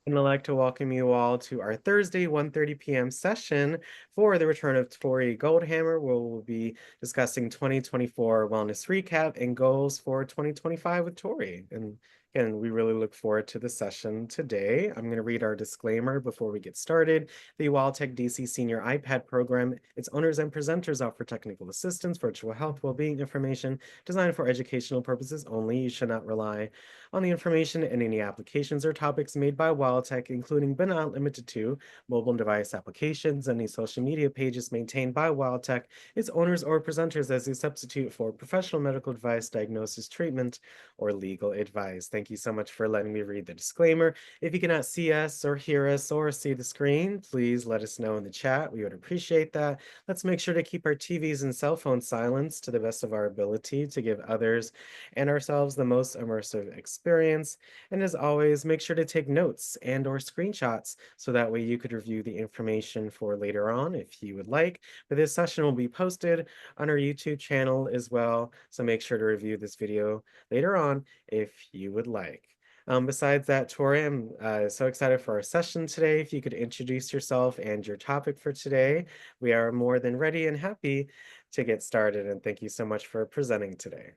And I'd like to welcome you all to our Thursday 1:30 p.m. session for the return of Tori Goldhammer, where we'll be discussing 2024 wellness recap and goals for 2025 with Tori. And again, we really look forward to the session today. I'm going to read our disclaimer before we get started. The WildTech DC Senior iPad program, its owners and presenters offer technical assistance, virtual health, well-being information designed for educational purposes only. You should not rely on the information and any applications or topics made by WildTech, including but not limited to mobile device applications, any social media pages maintained by WildTech, its owners or presenters as a substitute for professional medical advice, diagnosis, treatment, or legal advice. Thank you so much for letting me read the disclaimer. If you cannot see us or hear us or see the screen, please let us know in the chat. We would appreciate that. Let's make sure to keep our TVs and cell phones silenced to the best of our ability to give others and ourselves the most immersive experience. And as always, make sure to take notes and or screenshots so that way you could review the information for later on if you would like. But this session will be posted on our YouTube channel as well, so make sure to review this video later on if you would like. Besides that, Tori, I'm so excited for our session today. If you could introduce yourself and your topic for today, we are more than ready and happy to get started. And thank you so much for presenting today.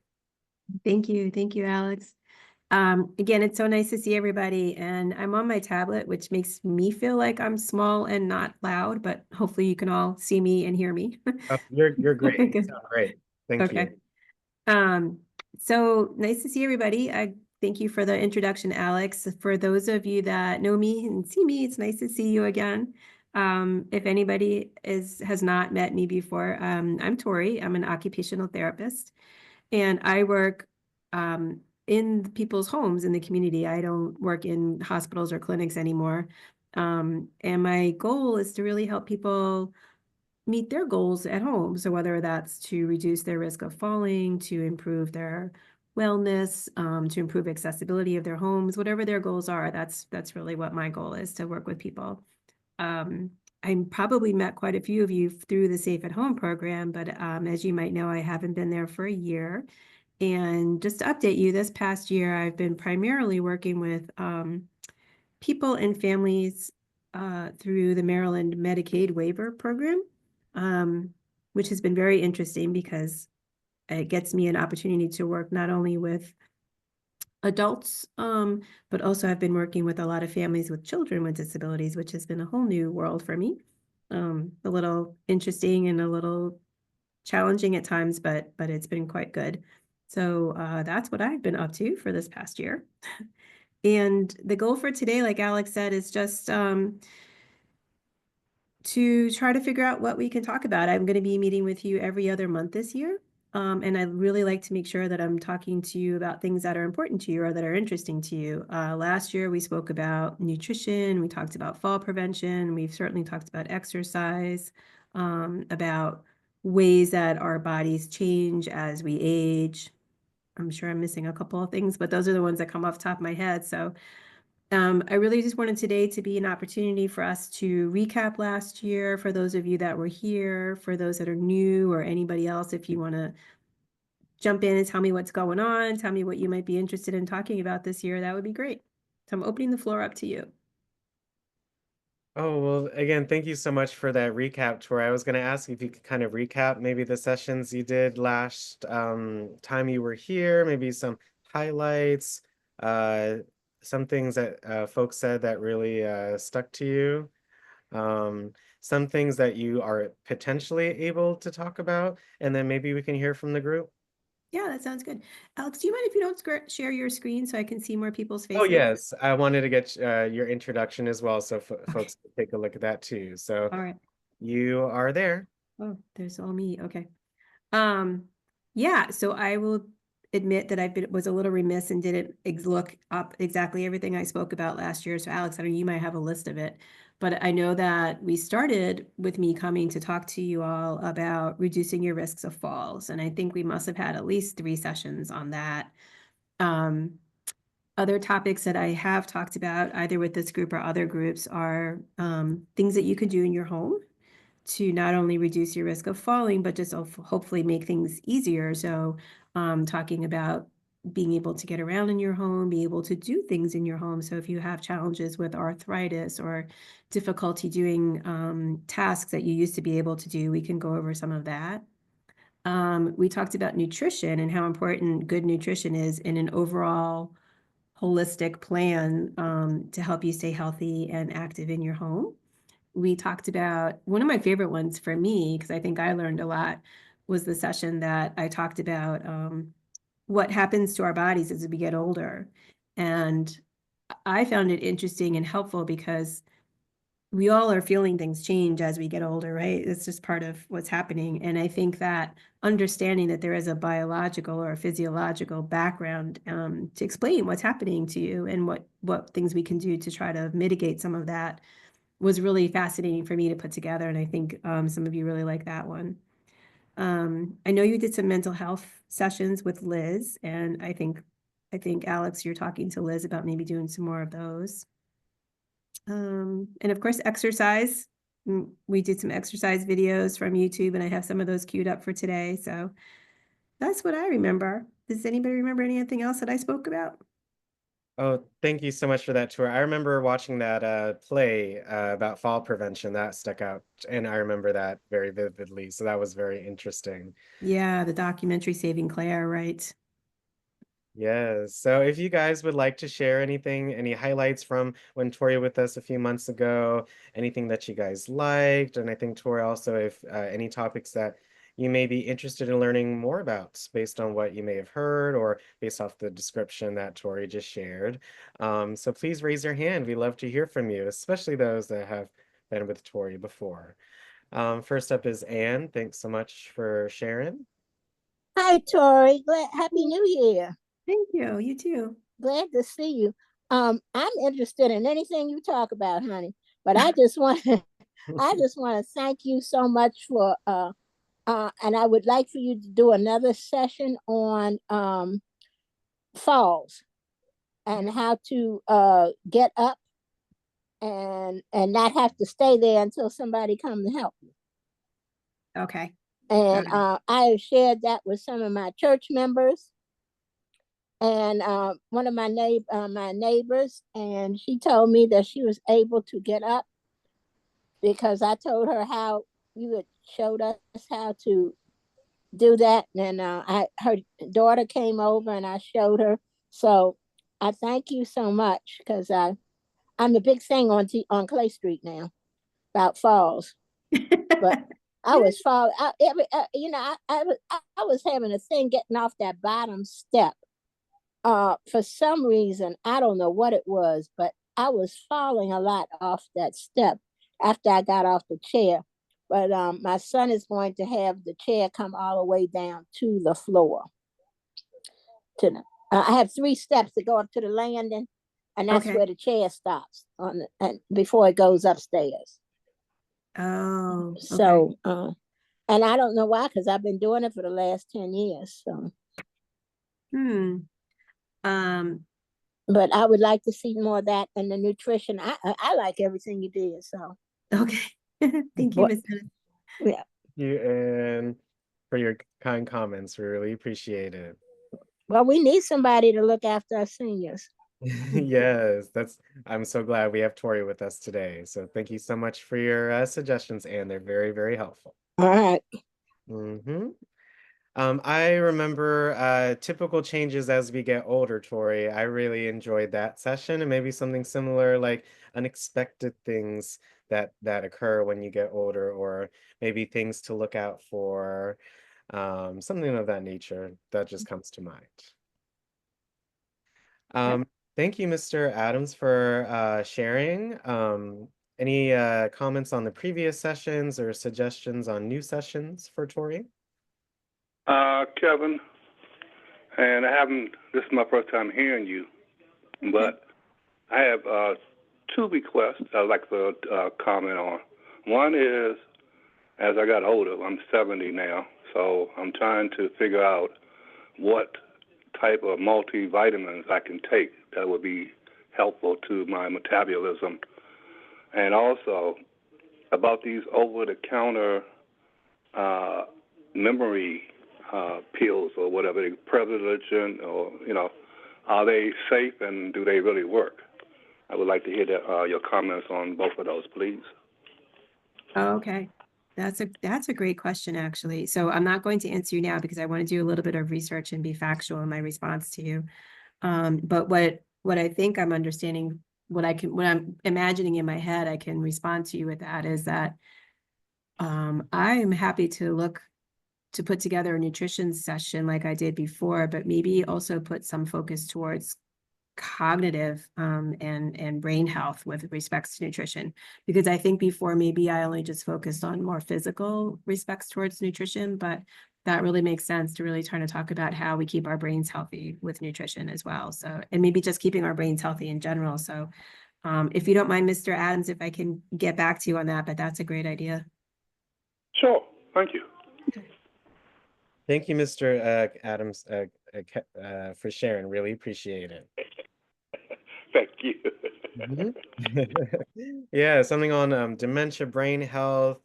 Thank you. Thank you, Alex. Again, it's so nice to see everybody. And I'm on my tablet, which makes me feel like I'm small and not loud, but hopefully you can all see me and hear me. Oh, you're great. You Good. sound great. Thank Okay. you. So nice to see everybody. I thank you for the introduction, Alex. For those of you that know me and see me, it's nice to see you again. If anybody has not met me before, I'm Tori. I'm an occupational therapist, and I work in people's homes in the community. I don't work in hospitals or clinics anymore. And my goal is to really help people meet their goals at home. So whether that's to reduce their risk of falling, to improve their wellness, to improve accessibility of their homes, whatever their goals are, that's really what my goal is, to work with people. I probably met quite a few of you through the Safe at Home program, but as you might know, I haven't been there for a year. And just to update you, this past year, I've been primarily working with people and families through the Maryland Medicaid waiver program, which has been very interesting because it gets me an opportunity to work not only with adults, but also I've been working with a lot of families with children with disabilities, which has been a whole new world for me. A little interesting and a little challenging at times, but it's been quite good. So that's what I've been up to for this past year. And the goal for today, like Alex said, is just to try to figure out what we can talk about. I'm going to be meeting with you every other month this year. And I'd really like to make sure that I'm talking to you about things that are important to you or that are interesting to you. Last year, we spoke about nutrition. We talked about fall prevention. We've certainly talked about exercise, about ways that our bodies change as we age. I'm sure I'm missing a couple of things, but those are the ones that come off the top of my head. So I really just wanted today to be an opportunity for us to recap last year, for those of you that were here, for those that are new, or anybody else, if you want to jump in and tell me what's going on, tell me what you might be interested in talking about this year, that would be great. So I'm opening the floor up to you. Oh, well, again, thank you so much for that recap, Tori. I was going to ask if you could kind of recap maybe the sessions you did last time you were here, maybe some highlights, uh, some things that folks said that really stuck to you, some things that you are potentially able to talk about, and then maybe we can hear from the group. Yeah, that sounds good. Alex, do you mind if you don't share your screen so I can see more people's Oh, faces? yes. I wanted to get your introduction as well, so Okay. folks can take a look at that too. So All right. you are there. Oh, there's all me. Okay. Um, yeah, so I will admit that was a little remiss and didn't look up exactly everything I spoke about last year. So Alex, I know you might have a list of it, but I know that we started with me coming to talk to you all about reducing your risks of falls. And I think we must have had at least 3 sessions on that. Other topics that I have talked about either with this group or other groups are things that you can do in your home to not only reduce your risk of falling, but just hopefully make things easier. So talking about being able to get around in your home, be able to do things in your home. So if you have challenges with arthritis or difficulty doing tasks that you used to be able to do, we can go over some of that. We talked about nutrition and how important good nutrition is in an overall holistic plan to help you stay healthy and active in your home. We talked about one of my favorite ones for me, because I think I learned a lot, was the session that I talked about what happens to our bodies as we get older. And I found it interesting and helpful because we all are feeling things change as we get older, right? It's just part of what's happening. And I think that understanding that there is a biological or a physiological background to explain what's happening to you and what things we can do to try to mitigate some of that was really fascinating for me to put together. And I think some of you really like that one. I know you did some mental health sessions with Liz, and I think Alex, you're talking to Liz about maybe doing some more of those. And of course, exercise. We did some exercise videos from YouTube, and I have some of those queued up for today. So that's what I remember. Does anybody remember anything else that I spoke about? Oh, thank you so much for that tour. I remember watching that play about fall prevention. That stuck out, and I remember that very vividly. So that was very interesting. Yeah, the documentary Saving Claire, right? Yes. So if you guys would like to share anything, any highlights from when Tori with us a few months ago, anything that you guys liked, and I think Tori also, if any topics that you may be interested in learning more about based on what you may have heard or based off the description that Tori just shared. So please raise your hand. We love to hear from you, especially those that have been with Tori before. First up is Anne. Thanks so much for sharing. Hi, Tori. Happy New Year. Thank you. You too. Glad to see you. I'm interested in anything you talk about, honey. But I just want I just want to thank you so much for and I would like for you to do another session on falls and how to get up and not have to stay there until somebody comes to help you. Okay. And I have shared that with some of my church members and one of my neighbors, and she told me that she was able to get up because I told her how you had showed us how to do that, and her daughter came over and I showed her. So I thank you so much because I'm a big thing on Clay Street now about falls, but I was falling. I was having a thing getting off that bottom step. For some reason, I don't know what it was, but I was falling a lot off that step after I got off the chair. But my son is going to have the chair come all the way down to the floor. I have 3 steps to go up to the landing, and that's Okay. where the chair stops and before it goes upstairs. Oh, okay. So, and I don't know why, because I've been doing it for the last 10 years. So, Um, but I would like to see more of that and the nutrition. I like everything you did. So, okay. Thank you, but Miss Dennis. yeah, You and for your kind comments. We really appreciate it. well, we need somebody to look after our seniors. Yes, I'm so glad we have Tori with us today. So thank you so much for your suggestions, and they're very, very helpful. All right. Hmm. I remember typical changes as we get older, Tori. I really enjoyed that session, and maybe something similar, like unexpected things that occur when you get older, or maybe things to look out for, something of that nature that just comes to mind. Yep. Thank you, Mr. Adams, for sharing. Any comments on the previous sessions or suggestions on new sessions for Tori? Kevin, and this is my first time hearing you, but I have 2 requests I'd like to comment on. One is, as I got older, I'm 70 now, so I'm trying to figure out what type of multivitamins I can take that would be helpful to my metabolism. And also about these over-the-counter memory pills or whatever, Prevligent, or are they safe and do they really work? I would like to hear your comments on both of those, please. Oh, okay. That's a great question, actually. So I'm not going to answer you now because I want to do a little bit of research and be factual in my response to you. But what I think I'm understanding, what I'm imagining in my head, I can respond to you with that is that I am happy to put together a nutrition session like I did before, but maybe also put some focus towards cognitive and brain health with respects to nutrition, because I think before maybe I only just focused on more physical respects towards nutrition, but that really makes sense to really try to talk about how we keep our brains healthy with nutrition as well. So, and maybe just keeping our brains healthy in general. So if you don't mind, Mr. Adams, if I can get back to you on that, but that's a great idea. Sure, thank you. Thank you, Mr. Adams, for sharing. Really appreciate it. Thank you. Yeah, something on dementia, brain health.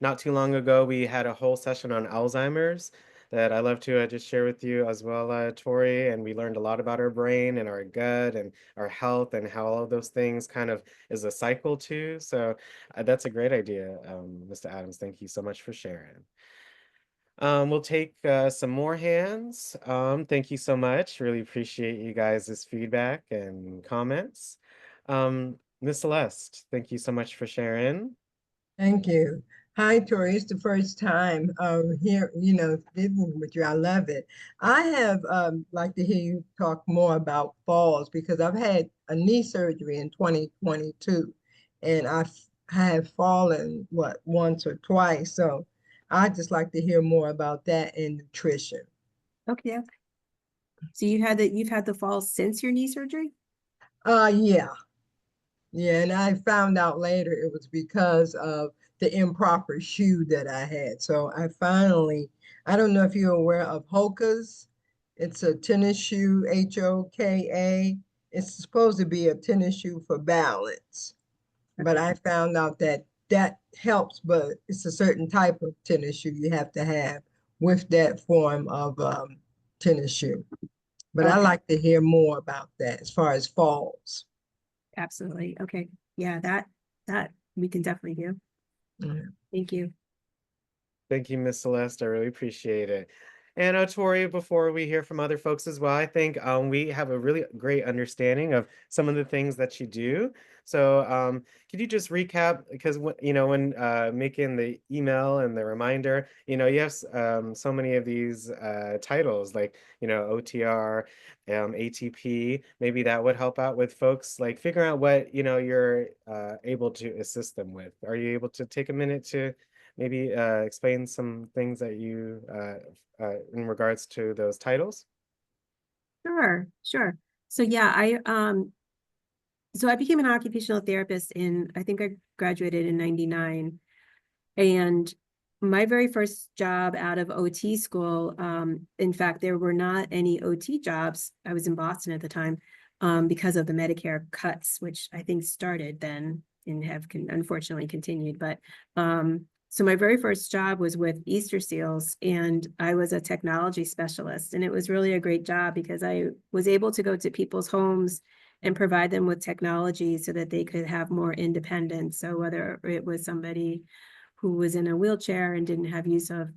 Not too long ago, we had a whole session on Alzheimer's that I love to just share with you as well, Tori. And we learned a lot about our brain and our gut and our health and how all of those things kind of is a cycle too. So that's a great idea, Mr. Adams. Thank you so much for sharing. We'll take some more hands. Thank you so much. Really appreciate you guys' feedback and comments. Miss Celeste, thank you so much for sharing. Thank you. Hi, Tori. It's the first time here, speaking with you. I love it. I have like to hear you talk more about falls because I've had a knee surgery in 2022, and I have fallen once or twice. So I'd just like to hear more about that and nutrition. Okay. So you've had the fall since your knee surgery? Yeah. Yeah, and I found out later it was because of the improper shoe that I had. So I don't know if you're aware of Hoka's. It's a tennis shoe, Hoka. It's supposed to be a tennis shoe for balance. But I found out that helps, but it's a certain type of tennis shoe you have to have with that form of tennis shoe. But I Okay. like to hear more about that as far as falls. Absolutely. Okay. Yeah, that we can definitely do. Mhm. Thank you. Thank you, Miss Celeste. I really appreciate it. And Tori, before we hear from other folks as well, I think we have a really great understanding of some of the things that you do. So could you just recap? Because when making the email and the reminder, you have so many of these titles like OTR, ATP. Maybe that would help out with folks like figuring out what you're able to assist them with. Are you able to take a minute to maybe explain some things that you in regards to those titles? Sure. So yeah, I became an occupational therapist I think I graduated in 99. And my very first job out of OT school, in fact, there were not any OT jobs. I was in Boston at the time, because of the Medicare cuts, which I think started then and have unfortunately continued. But so my very first job was with Easter Seals, and I was a technology specialist. And it was really a great job because I was able to go to people's homes and provide them with technology so that they could have more independence. So whether it was somebody who was in a wheelchair and didn't have use of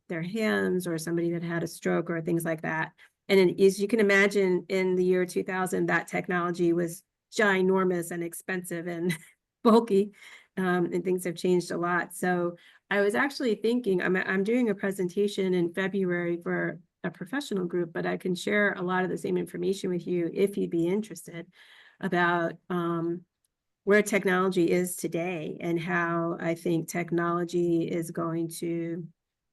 their hands, or somebody that had a stroke or things like that. And as you can imagine, in the year 2000, that technology was ginormous and expensive and bulky, and things have changed a lot. So I was actually thinking, I'm doing a presentation in February for a professional group, but I can share a lot of the same information with you if you'd be interested about where technology is today and how I think technology is going to,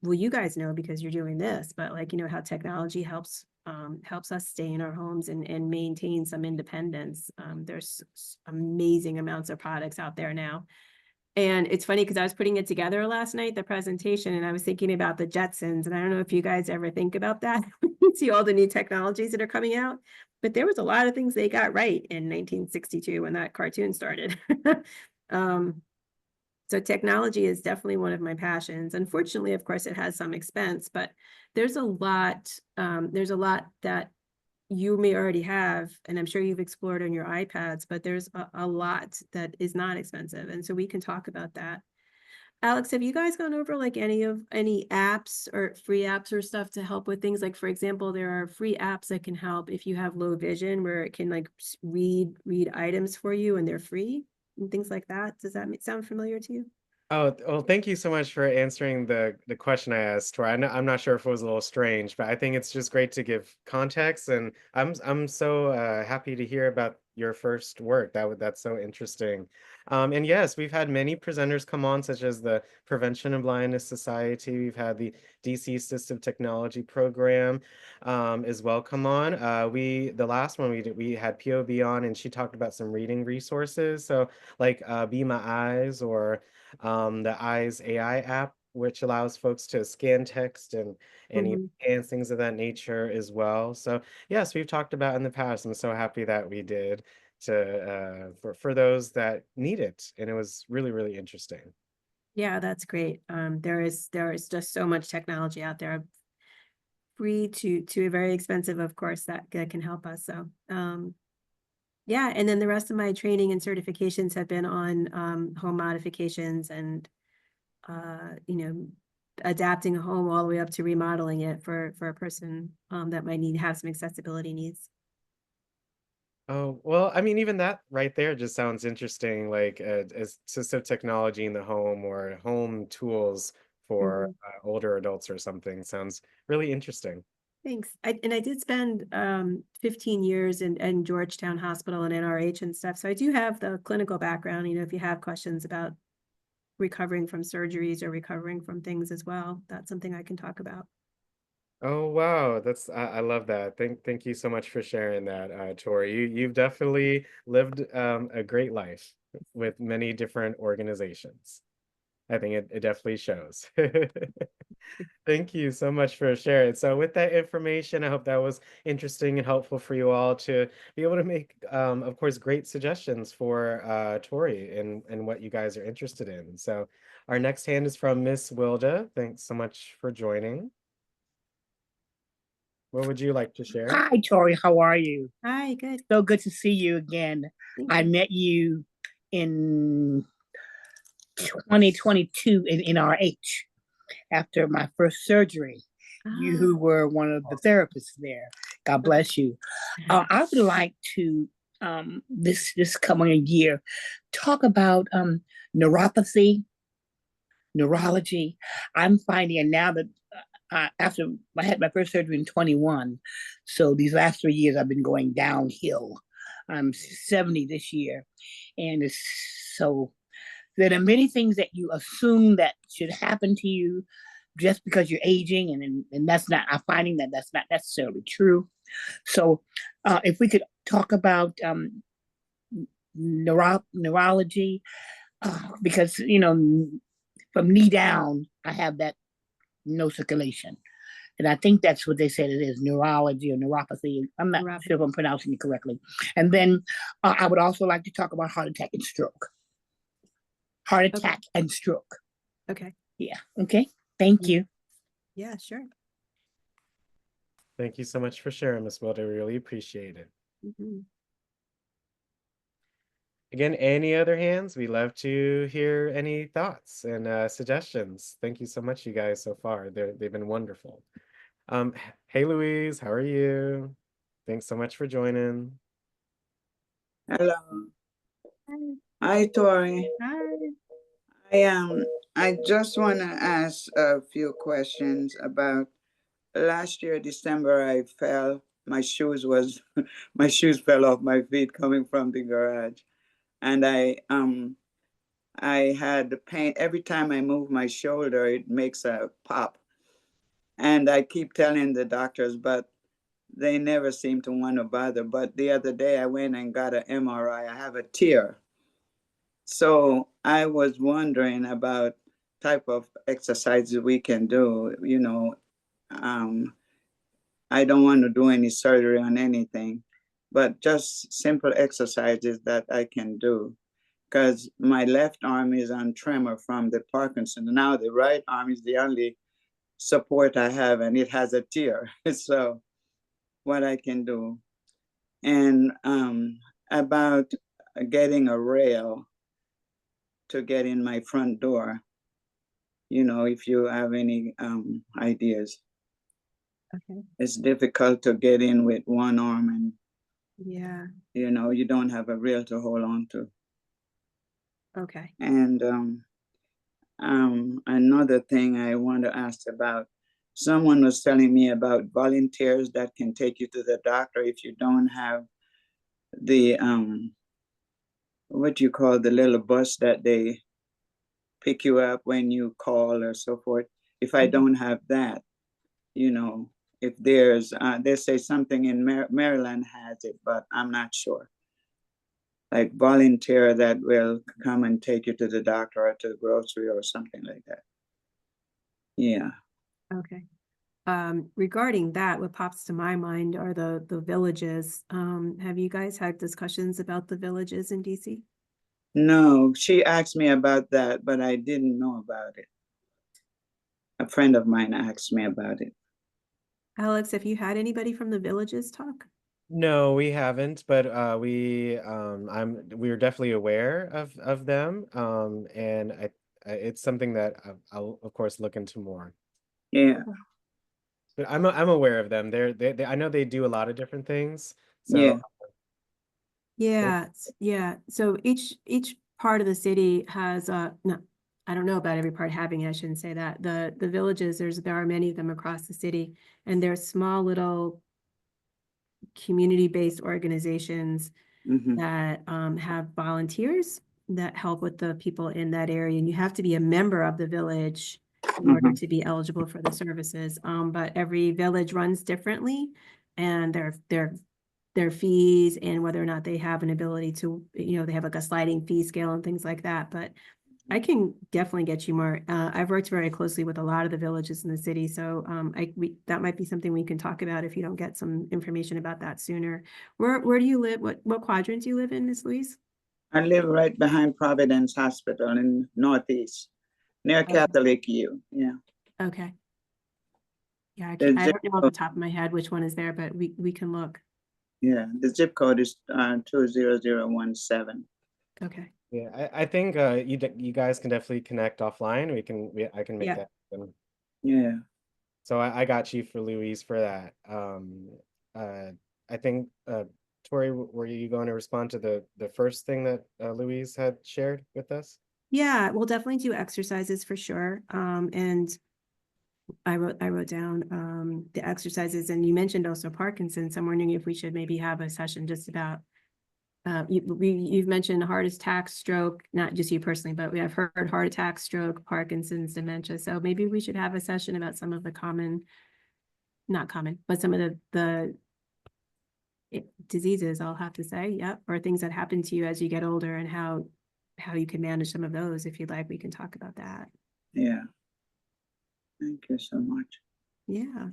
well, you guys know because you're doing this, but how technology helps us stay in our homes and maintain some independence. There's amazing amounts of products out there now. And it's funny because I was putting it together last night, the presentation, and I was thinking about the Jetsons. And I don't know if you guys ever think about that. You see all the new technologies that are coming out, but there was a lot of things they got right in 1962 when that cartoon started. So technology is definitely one of my passions. Unfortunately, of course, it has some expense, but there's a lot that you may already have, and I'm sure you've explored on your iPads, but there's a lot that is not expensive. And so we can talk about that. Alex, have you guys gone over like any apps or free apps or stuff to help with things? Like, for example, there are free apps that can help if you have low vision, where it can like read items for you, and they're free and things like that. Does that sound familiar to you? Oh, well, thank you so much for answering the question I asked, Tori. I'm not sure if it was a little strange, but I think it's just great to give context, and I'm so happy to hear about your first work. That's so interesting. And yes, we've had many presenters come on, such as the Prevention of Blindness Society. We've had the DC Assistive Technology Program as well come on. The last one we had POV on, and she talked about some reading resources. So like Be My Eyes, or the Eyes AI app, which allows folks to scan text and Mhm. and things of that nature as well. So yes, we've talked about in the past. I'm so happy that we did to for those that need it, and it was really, really interesting. Yeah, that's great. There is just so much technology out there, free to very expensive, of course, that can help us. So, yeah, and then the rest of my training and certifications have been on home modifications and you know, adapting a home all the way up to remodeling it for a person that might have some accessibility needs. Oh, well, I mean, even that right there just sounds interesting, like assistive technology in the home or home tools for Mhm. older adults or something. Sounds really interesting. Thanks. I did spend 15 years in Georgetown Hospital and NRH and stuff. So I do have the clinical background, if you have questions about recovering from surgeries or recovering from things as well, that's something I can talk about. Oh wow, I love that. Thank you so much for sharing that, Tori. You've definitely lived a great life with many different organizations. I think it definitely shows. Thank you so much for sharing. So with that information, I hope that was interesting and helpful for you all to be able to make, of course, great suggestions for Tori and what you guys are interested in. So our next hand is from Miss Wilda. Thanks so much for joining. What would you like to share? Hi, Tori. How are you? Hi, good. So good to see you again. Thank I you. met you in 2022 in NRH after my first surgery. You Ah, were one of the therapists there. God okay. bless you. I would like to this coming year talk about neuropathy, neurology. I'm finding, and now that after I had my first surgery in 21, so these last 3 years I've been going downhill. I'm 70 this year, and it's so there are many things that you assume that should happen to you just because you're aging, and that's not. I'm finding that that's not necessarily true. So, if we could talk about neurology, because from knee down, I have that no circulation. And I think that's what they said it is, neurology or neuropathy. I'm not sure if I'm pronouncing it correctly. And then I would also like to talk about heart attack and stroke. Heart attack and stroke. Okay. Yeah. Okay. Thank you. Yeah, sure. Thank you so much for sharing, Miss Wilder. We really appreciate it. Mhm. Again, any other hands? We love to hear any thoughts and suggestions. Thank you so much, you guys, so far. They've been wonderful. Hey, Louise, how are you? Thanks so much for joining. Hello. Hi. Hi, Tori. Hi. I just want to ask a few questions about last year, December, I fell. My shoes was my shoes fell off my feet coming from the garage. And I had the pain every time I move my shoulder, it makes a pop. And I keep telling the doctors, but they never seem to want to bother. But the other day I went and got an MRI. I have a tear. So I was wondering about type of exercises we can do. I don't want to do any surgery on anything, but just simple exercises that I can do. Because my left arm is on tremor from the Parkinson. Now the right arm is the only support I have, and it has a tier. So what I can do. And about getting a rail to get in my front door, if you have any ideas. Okay. It's difficult to get in with one arm, and Yeah. you don't have a rail to hold on to. Okay. And another thing I want to ask about, someone was telling me about volunteers that can take you to the doctor if you don't have the what do you call the little bus that they pick you up when you call or so forth. If I don't have that, if they say something in Maryland has it, but I'm not sure. Like volunteer that will come and take you to the doctor or to the grocery or something like that. Yeah. Okay. Regarding that, what pops to my mind are the villages. Have you guys had discussions about the villages in DC? No, she asked me about that, but I didn't know about it. A friend of mine asked me about it. Alex, have you had anybody from the villages talk? No, we haven't, but we're definitely aware of them. And it's something that I'll of course look into more. Yeah. But I'm aware of them. They I know they do a lot of different things. Yeah. So Yeah, yeah. So each part of the city has no, I don't know about every part having it, I shouldn't say that. The villages, there are many of them across the city, and they're small little community-based organizations Mm-hmm. that have volunteers that help with the people in that area. And you have to be a member of the village in order Mm-hmm. to be eligible for the services. But every village runs differently, and their fees and whether or not they have an ability to, they have like a sliding fee scale and things like that. But I can definitely get you more. I've worked very closely with a lot of the villages in the city, so that might be something we can talk about if you don't get some information about that sooner. Where do you live? What quadrant do you live in, Miss Louise? I live right behind Providence Hospital in Northeast, near Okay. Catholic U. Yeah. Okay. Yeah, The I zip don't know off the code, top of my head which one is there, but we can look. yeah, the zip code is 20017. Okay. yeah, I think you guys can definitely connect offline. I can make Yeah. that happen. Yeah. So I got you for Louise for that. Uh, I think Tori, were you going to respond to the first thing that Louise had shared with us? Yeah, we'll definitely do exercises for sure. And I wrote down the exercises, and you mentioned also Parkinson's. I'm wondering if we should maybe have a session just about you've mentioned heart attack, stroke, not just you personally, but we have heard heart attack, stroke, Parkinson's, dementia. So maybe we should have a session about some of the not common, but some of the diseases, I'll have to say, yep, or things that happen to you as you get older, and how you can manage some of those. If you'd like, we can talk about that. Yeah. Thank you so much. Yeah.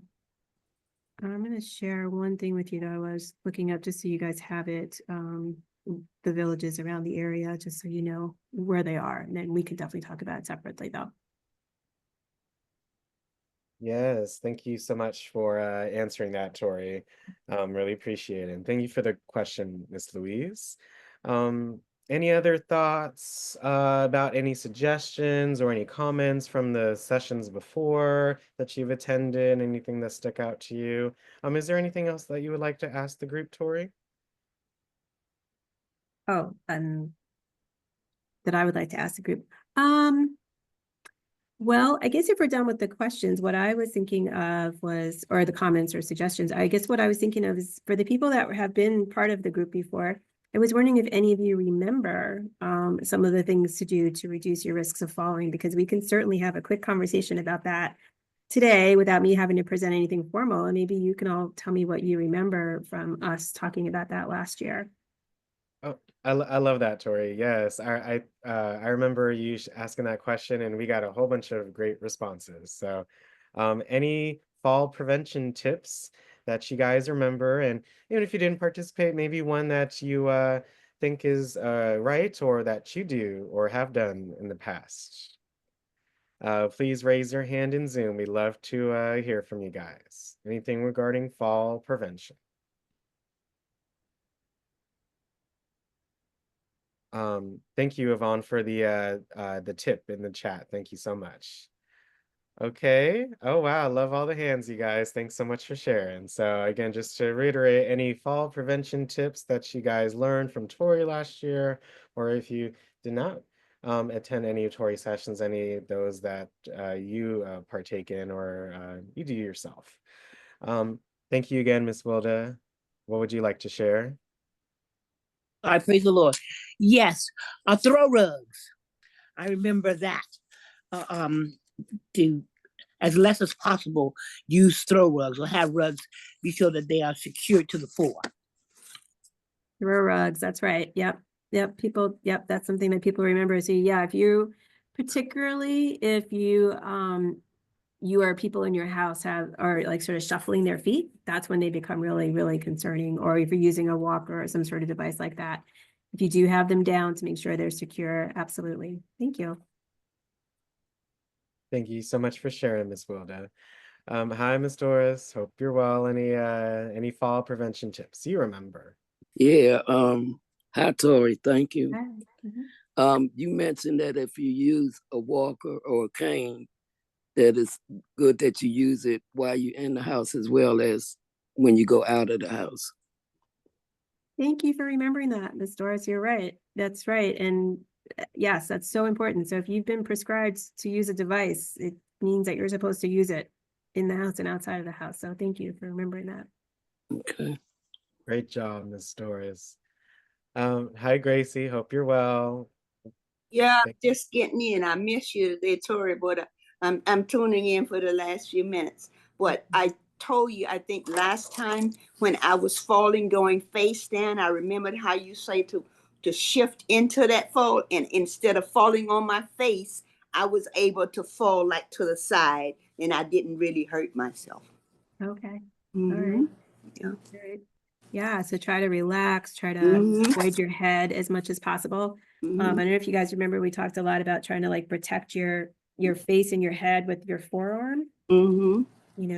I'm going to share one thing with you that I was looking up just so you guys have it, the villages around the area, just so you know where they are. And then we can definitely talk about it separately though. Yes, thank you so much for answering that, Tori. Really appreciate it. And thank you for the question, Miss Louise. Any other thoughts about any suggestions or any comments from the sessions before that you've attended? Anything that stuck out to you? Is there anything else that you would like to ask the group, Tori? Oh, that I would like to ask the group. Well, I guess if we're done with the questions, what I was thinking of was, or the comments or suggestions, I guess what I was thinking of is for the people that have been part of the group before, I was wondering if any of you remember some of the things to do to reduce your risks of falling, because we can certainly have a quick conversation about that today without me having to present anything formal. And maybe you can all tell me what you remember from us talking about that last year. Oh, I love that, Tori. Yes, I remember you asking that question, and we got a whole bunch of great responses. So, any fall prevention tips that you guys remember, and even if you didn't participate, maybe one that you think is right or that you do or have done in the past. Please raise your hand in Zoom. We'd love to hear from you guys. Anything regarding fall prevention? Thank you, Yvonne, for the tip in the chat. Thank you so much. Okay. Oh, wow. I love all the hands, you guys. Thanks so much for sharing. So again, just to reiterate, any fall prevention tips that you guys learned from Tori last year, or if you did not attend any of Tori sessions, any of those that you partake in or you do yourself. Thank you again, Miss Wilda. What would you like to share? I praise the Lord. Yes, throw rugs. I remember that. To as less as possible use throw rugs or have rugs be sure that they are secured to the floor. Throw rugs, that's right. Yep. People, that's something that people remember. So yeah, particularly if you are people in your house are like sort of shuffling their feet, that's when they become really, really concerning. Or if you're using a walker or some sort of device like that, if you do have them down to make sure they're secure, absolutely. Thank you. Thank you so much for sharing, Miss Wilda. Hi, Miss Doris. Hope you're well. Any fall prevention tips you remember? Yeah, hi Tori, thank you. Mhm. You mentioned that if you use a walker or a cane, that it's good that you use it while you're in the house as well as when you go out of the house. Thank you for remembering that, Ms. Doris. You're right. That's right. And yes, that's so important. So if you've been prescribed to use a device, it means that you're supposed to use it in the house and outside of the house. So thank you for remembering that. Okay. Great job, Miss Doris. Hi, Gracie. Hope you're well. Yeah, just getting in. I miss you today, Tori, but I'm tuning in for the last few minutes. But I told you, I think last time when I was falling, going face down, I remembered how you say to shift into that fall, and instead of falling on my face, I was able to fall like to the side, and I didn't really hurt myself. Okay. Mhm. All right. Yeah. All right. Yeah. So try to relax, try to Mhm. avoid your head as much as possible. I Mhm. don't know if you guys remember, we talked a lot about trying to like protect your face and your head with your forearm. Mhm.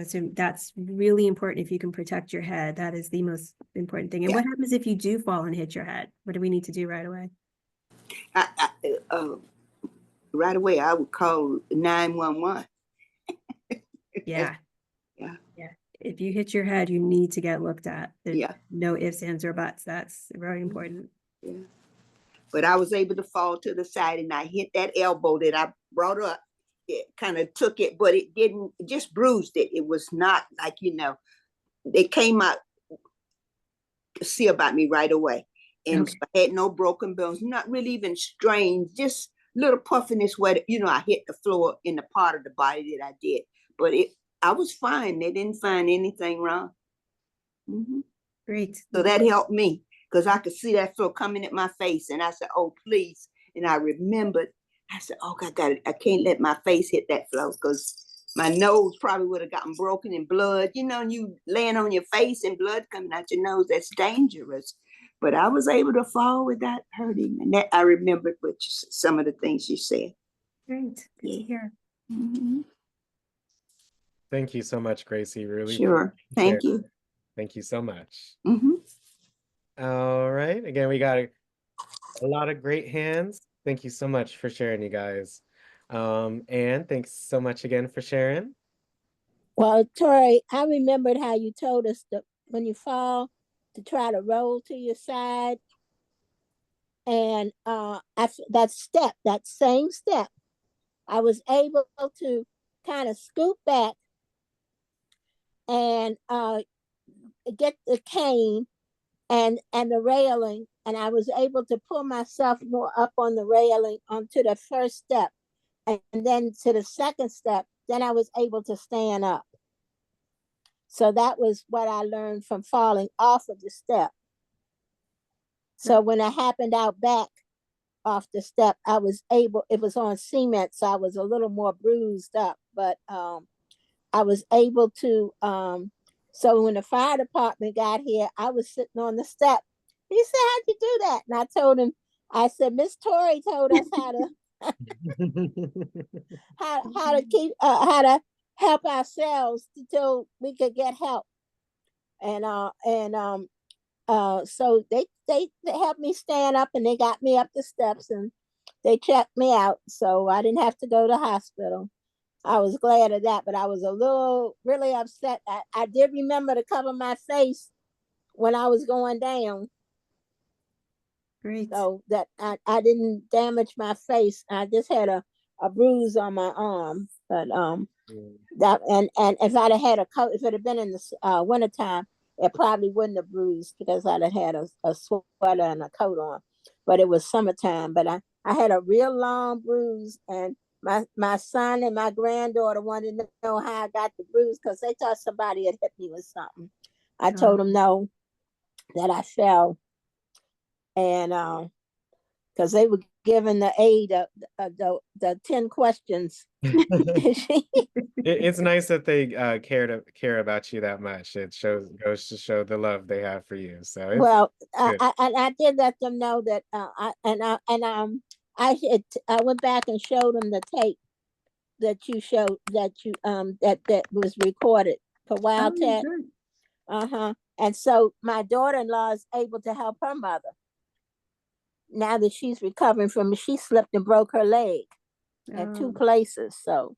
So that's really important. If you can protect your head, that is the most important thing. And what happens if you do fall and hit your head? What do we need to do right away? Right away, I would call 911. Yeah. Yeah. Yeah. If you hit your head, you need to get looked at. There's Yeah. no ifs, ands, or buts. That's very important. Yeah. But I was able to fall to the side and I hit that elbow that I brought up. It kind of took it, but it didn't, it just bruised it. It was not like, they came out to see about me right away. And Okay. so I had no broken bones, not really even strained, just little puffiness where, I hit the floor in the part of the body that I did. But I was fine. They didn't find anything wrong. Mm-hmm. Great. So that helped me because I could see that flow coming at my face. And I said, oh, please. And I remembered, I said, oh, God, I can't let my face hit that flow because my nose probably would have gotten broken in blood. You laying on your face and blood coming out your nose, that's dangerous. But I was able to fall without hurting. And that I remembered some of the things you said. Great. Good to hear. Mm-hmm. Thank you so much, Gracie. Really Sure. Thank you. Thank you so much. Mm-hmm. All right. Again, we got a lot of great hands. Thank you so much for sharing, you guys. And thanks so much again for sharing. Well, Tori, I remembered how you told us that when you fall to try to roll to your side. And that same step, I was able to kind of scoot back and get the cane and the railing, and I was able to pull myself more up on the railing onto the first step, and then to the second step. Then I was able to stand up. So that was what I learned from falling off of the step. So when it happened out back off the step, it was on cement, so I was a little more bruised up, but I was able to, so when the fire department got here, I was sitting on the step. He said, how'd you do that? And I told him, I said, Miss Tori told us how to how to keep how to help ourselves until we could get help. And so they helped me stand up, and they got me up the steps, and they checked me out, so I didn't have to go to the hospital. I was glad of that, but I was a little really upset. I did remember to cover my face when I was going down, Great. so that I didn't damage my face. I just had a bruise on my arm, but that and if I'd have had a coat, if it had been in the wintertime, it probably wouldn't have bruised because I'd have had a sweater and a coat on. But it was summertime. But I had a real long bruise, and my son and my granddaughter wanted to know how I got the bruise because they thought somebody had hit me with something. I told them no, that I fell, and because they were given the aid of the 10 questions. It's nice that they care about you that much. It goes to show the love they have for you. So it's Well, good. I did let them know that I went back and showed them the tape that you showed, that was recorded for Wildcat. And so my daughter-in-law is able to help her mother now that she's recovering from it. She slipped and broke her leg at 2 places. So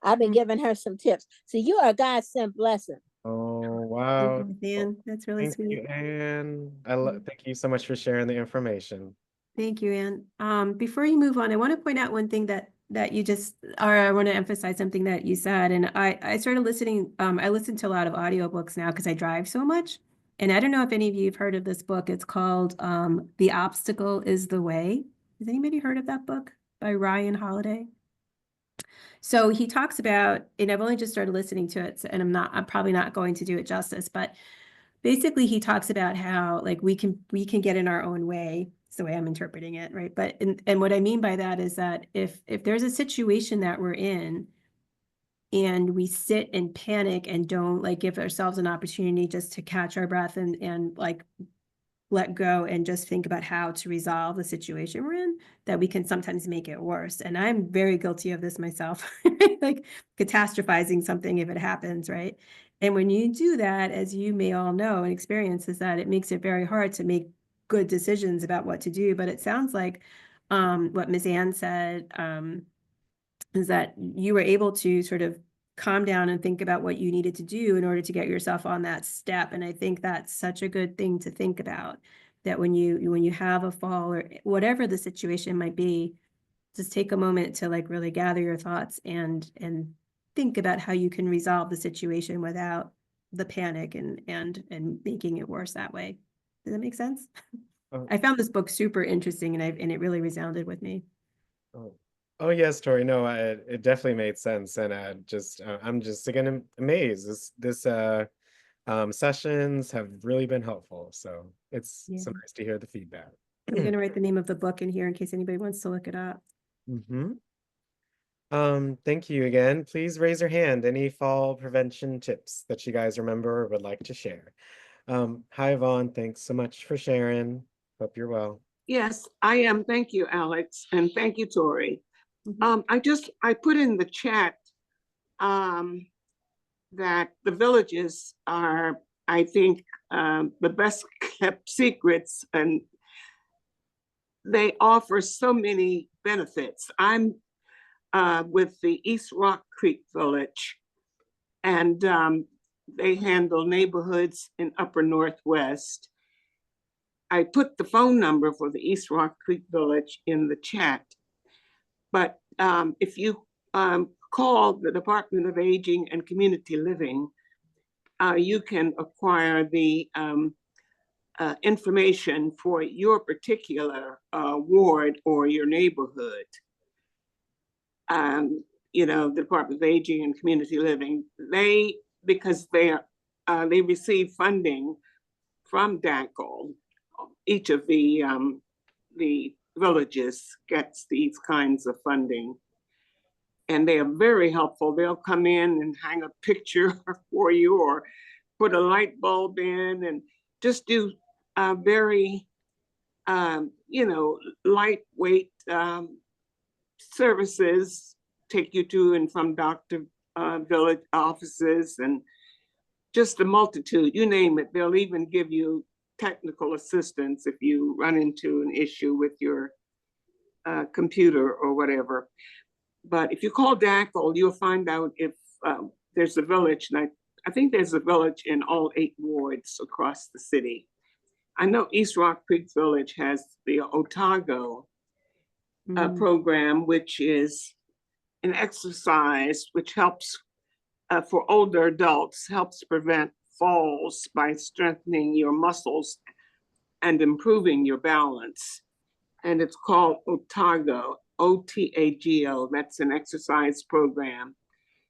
I've been giving her some tips. So you are a God-sent blessing. Oh, wow. Dan, that's really Thank sweet. you, Anne. Thank you so much for sharing the information. Thank you, Anne. Before you move on, I want to point out one thing that you just, or I want to emphasize something that you said. And I started listening, I listen to a lot of audiobooks now because I drive so much. And I don't know if any of you have heard of this book. It's called The Obstacle is the Way. Has anybody heard of that book by Ryan Holiday? So he talks about, and I've only just started listening to it, and I'm probably not going to do it justice, but basically he talks about how like we can get in our own way. It's the way I'm interpreting it, right? But and what I mean by that is that if there's a situation that we're in and we sit and panic and don't like give ourselves an opportunity just to catch our breath and like let go and just think about how to resolve the situation we're in, that we can sometimes make it worse. And I'm very guilty of this myself, like catastrophizing something if it happens, right? And when you do that, as you may all know and experience, is that it makes it very hard to make good decisions about what to do. But it sounds like what Ms. Ann said is that you were able to sort of calm down and think about what you needed to do in order to get yourself on that step. And I think that's such a good thing to think about, that when you have a fall or whatever the situation might be, just take a moment to like really gather your thoughts and think about how you can resolve the situation without the panic and making it worse that way. Does that make sense? I found this book super interesting and it really resounded with me. Oh yes, Tori. No, it definitely made sense, and I'm just again amazed. This sessions have really been helpful, so it's so nice to hear the feedback. I'm going to write the name of the book in here in case anybody wants to look it up. Thank you again. Please raise your hand. Any fall prevention tips that you guys remember or would like to share? Hi, Yvonne. Thanks so much for sharing. Hope you're well. Yes, I am. Thank you, Alex, and thank you, Tori. I put in the chat that the villages are, I think, the best kept secrets, and they offer so many benefits. I'm with the East Rock Creek Village, and they handle neighborhoods in Upper Northwest. I put the phone number for the East Rock Creek Village in the chat. But if you call the Department of Aging and Community Living, you can acquire the information for your particular ward or your neighborhood. You know, the Department of Aging and Community Living, because they receive funding from DACL, each of the villages gets these kinds of funding. And they are very helpful. They'll come in and hang a picture for you or put a light bulb in and just do very, lightweight services, take you to and from doctor village offices, and just a multitude, you name it. They'll even give you technical assistance if you run into an issue with your computer or whatever. But if you call DACL, you'll find out if there's a village, and I think there's a village in all 8 wards across the city. I know East Rock Creek Village has the Otago program, which is an exercise which helps for older adults, helps prevent falls by strengthening your muscles and improving your balance. And it's called Otago, O-T-A-G-O. That's an exercise program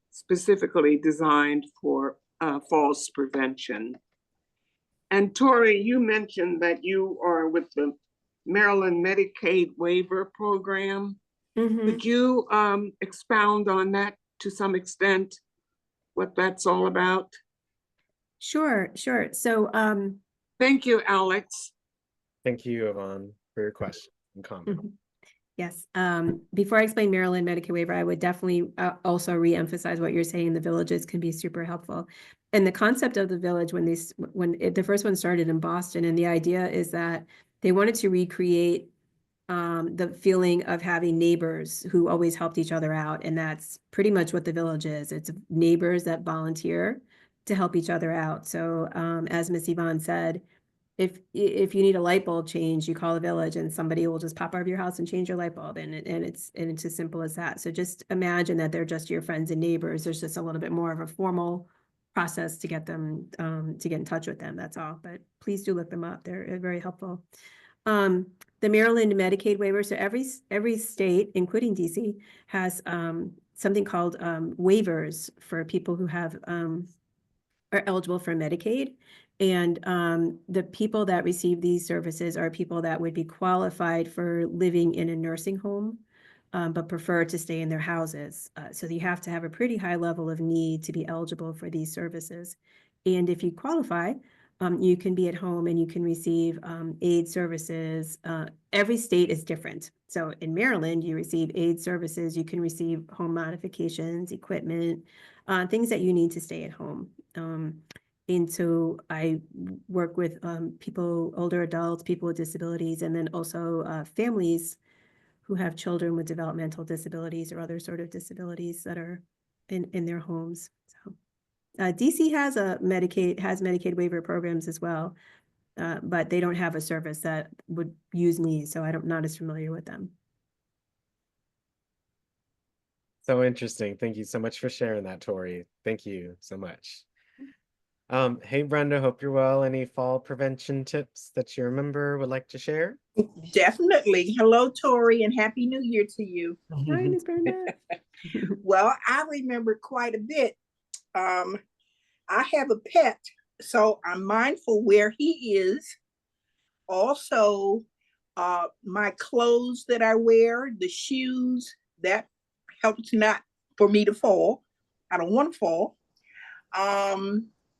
specifically designed for falls prevention. And Tori, you mentioned that you are with the Maryland Medicaid waiver program. Could you expound on that to some extent, what that's all about? Sure. So, thank you, Alex. Thank you, Yvonne, for your question and comment. Yes. Before I explain Maryland Medicaid waiver, I would definitely also reemphasize what you're saying. The villages can be super helpful. And the concept of the village, when the first one started in Boston, and the idea is that they wanted to recreate the feeling of having neighbors who always helped each other out. And that's pretty much what the village is. It's neighbors that volunteer to help each other out. So as Miss Yvonne said, if you need a light bulb change, you call the village and somebody will just pop out of your house and change your light bulb. And it's as simple as that. So just imagine that they're just your friends and neighbors. There's just a little bit more of a formal process to get them to get in touch with them. That's all. But please do look them up. They're very helpful. The Maryland Medicaid waiver. So every state, including DC, has something called waivers for people who have are eligible for Medicaid. And the people that receive these services are people that would be qualified for living in a nursing home, but prefer to stay in their houses. So you have to have a pretty high level of need to be eligible for these services. And if you qualify, you can be at home and you can receive aid services. Every state is different. So in Maryland, you receive aid services. You can receive home modifications, equipment, things that you need to stay at home. And so I work with people, older adults, people with disabilities, and then also families who have children with developmental disabilities or other sort of disabilities that are in their homes. So DC has Medicaid waiver programs as well, but they don't have a service that would use me, so I'm not as familiar with them. So interesting. Thank you so much for sharing that, Tori. Thank you so much. Hey, Brenda, hope you're well. Any fall prevention tips that you remember would like to share? Definitely. Hello, Tori, and Happy New Year to you. Hi, Miss Brenda. Well, I remember quite a bit. I have a pet, so I'm mindful where he is. Also, my clothes that I wear, the shoes, that helps not for me to fall. I don't want to fall.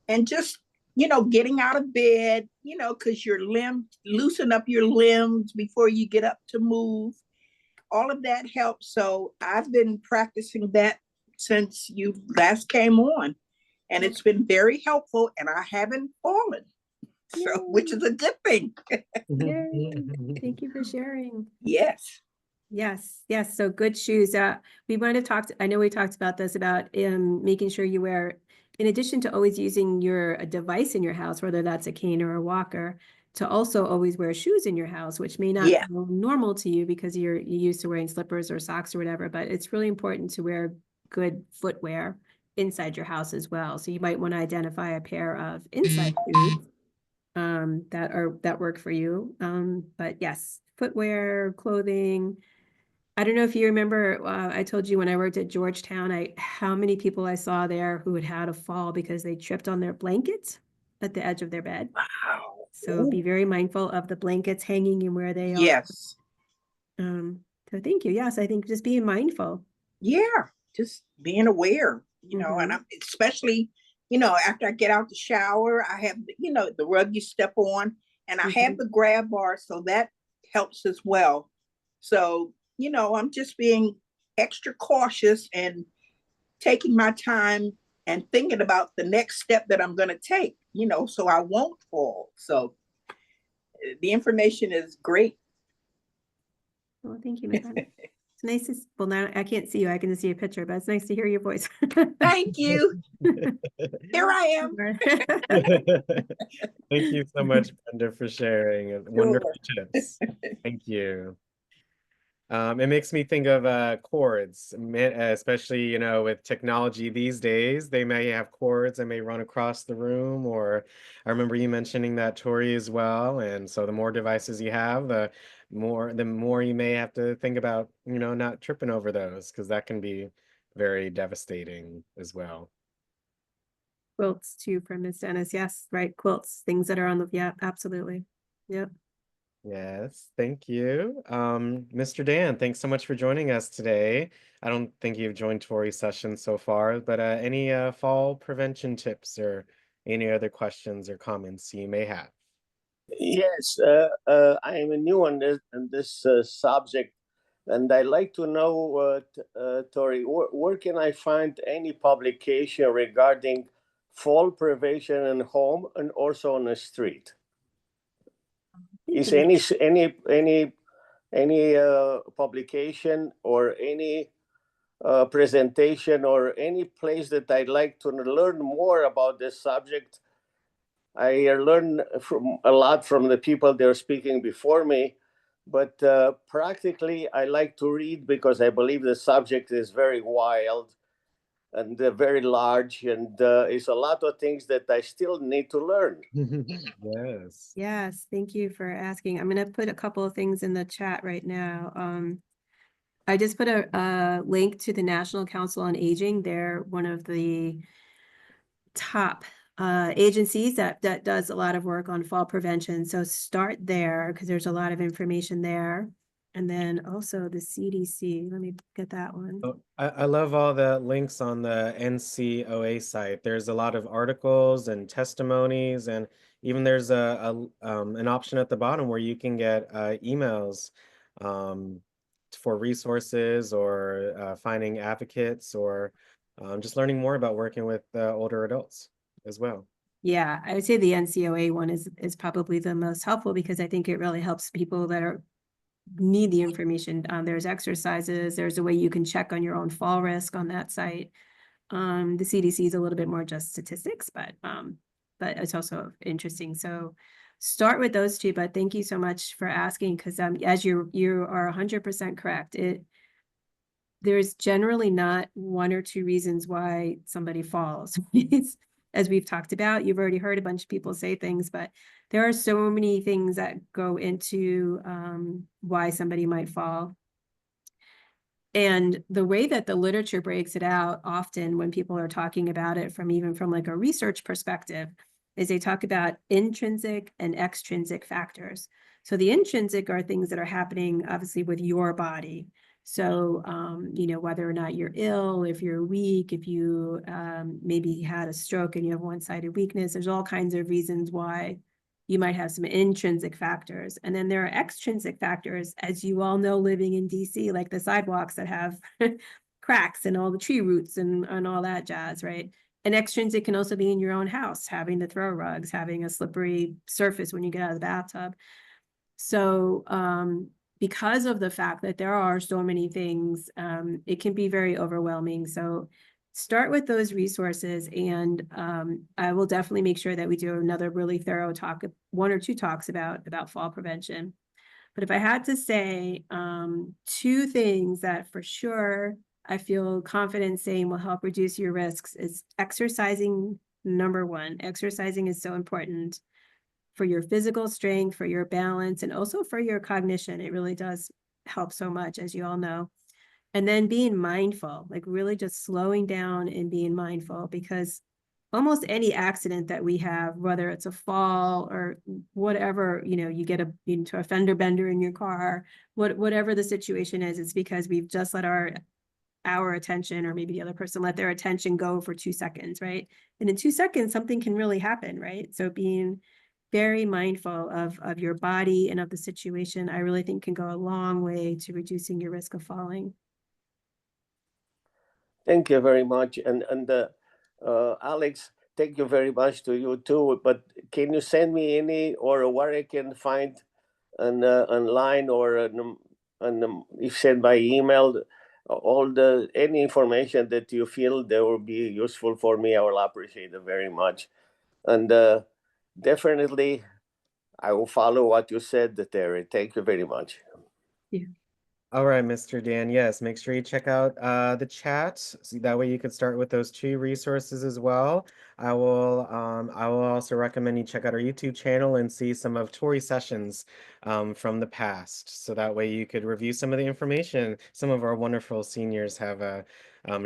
And just, getting out of bed, because your loosen up your limbs before you get up to move. All of that helps. So I've been practicing that since you last came on. And it's been very helpful, and I haven't fallen. So, which is a good thing. Yay. Thank you for sharing. Yes. So good shoes. We might have talked, I know we talked about this, about making sure you wear, in addition to always using a device in your house, whether that's a cane or a walker, to also always wear shoes in your house, which may not feel normal to you because you're used to wearing slippers or socks or whatever, but it's really important to wear good footwear inside your house as well. So you might want to identify a pair of inside shoes that work for you. But yes, footwear, clothing. I don't know if you remember, I told you when I worked at Georgetown, how many people I saw there who had had a fall because they tripped on their blankets at the edge of their bed. Wow. So be very mindful of the blankets hanging and where they are. Yes. So thank you. Yes, I think just being mindful. Yeah, just being aware, and I'm especially, after I get out the shower, I have, the rug you step on, and I have the grab bar, so that helps as well. So I'm just being extra cautious and taking my time and thinking about the next step that I'm going to take, so I won't fall. So the information is great. Well, thank you, Madonna. It's nice to, well, now I can't see you. I can just see a picture, but it's nice to hear your voice. Thank you. Here I am. Thank you so much, Brenda, for sharing. Wonderful tips. Thank you. It makes me think of cords, especially, with technology these days. They may have cords that may run across the room, or I remember you mentioning that, Tori, as well. And so the more devices you have, the more you may have to think about, not tripping over those, because that can be very devastating as well. Quilts too from Miss Dennis. Yes, right. Quilts, things that are on the, yeah, absolutely. Yep. Yes, thank you. Mr. Dan, thanks so much for joining us today. I don't think you've joined Tori's session so far, but any fall prevention tips or any other questions or comments you may have? Yes, I am new on this subject, and I'd like to know, Tori, where can I find any publication regarding fall prevention in home and also on the street? Is any publication or any presentation or any place that I'd like to learn more about this subject? I learned a lot from the people that are speaking before me, but practically I like to read because I believe the subject is very wild and very large, and it's a lot of things that I still need to learn. Yes. Yes, thank you for asking. I'm going to put a couple of things in the chat right now. I just put a link to the National Council on Aging. They're one of the top agencies that does a lot of work on fall prevention. So start there because there's a lot of information there. And then also the CDC. Let me get that one. Oh, I love all the links on the NCOA site. There's a lot of articles and testimonies, and even there's an option at the bottom where you can get emails for resources or finding advocates or just learning more about working with older adults as well. Yeah, I would say the NCOA one is probably the most helpful because I think it really helps people that need the information. There's exercises, there's a way you can check on your own fall risk on that site. The CDC is a little bit more just statistics, but it's also interesting. So start with those two, but thank you so much for asking because as you are 100% correct. There's generally not one or two reasons why somebody falls. As we've talked about, you've already heard a bunch of people say things, but there are so many things that go into why somebody might fall. And the way that the literature breaks it out often when people are talking about it even from like a research perspective is they talk about intrinsic and extrinsic factors. So the intrinsic are things that are happening obviously with your body. So, whether or not you're ill, if you're weak, if you maybe had a stroke and you have one-sided weakness, there's all kinds of reasons why you might have some intrinsic factors. And then there are extrinsic factors, as you all know, living in DC, like the sidewalks that have cracks and all the tree roots and all that jazz, right? And extrinsic can also be in your own house, having the throw rugs, having a slippery surface when you get out of the bathtub. So, because of the fact that there are so many things, it can be very overwhelming. So start with those resources, and I will definitely make sure that we do another really thorough talk, one or two talks about fall prevention. But if I had to say two things that for sure I feel confident saying will help reduce your risks is exercising. Number one, exercising is so important for your physical strength, for your balance, and also for your cognition. It really does help so much, as you all know. And then being mindful, like really just slowing down and being mindful, because almost any accident that we have, whether it's a fall or whatever, you get into a fender bender in your car, whatever the situation is, it's because we've just let our attention, or maybe the other person let their attention go for 2 seconds, right? And in 2 seconds, something can really happen, right? So being very mindful of your body and of the situation, I really think can go a long way to reducing your risk of falling. Thank you very much. And Alex, thank you very much to you too. But can you send me any or where I can find online or if sent by email any information that you feel that will be useful for me? I will appreciate it very much. And definitely I will follow what you said, Terry. Thank you very much. Yeah. All right, Mr. Dan. Yes, make sure you check out the chat. So that way you could start with those 2 resources as well. I will also recommend you check out our YouTube channel and see some of Tori's sessions from the past. So that way you could review some of the information some of our wonderful seniors have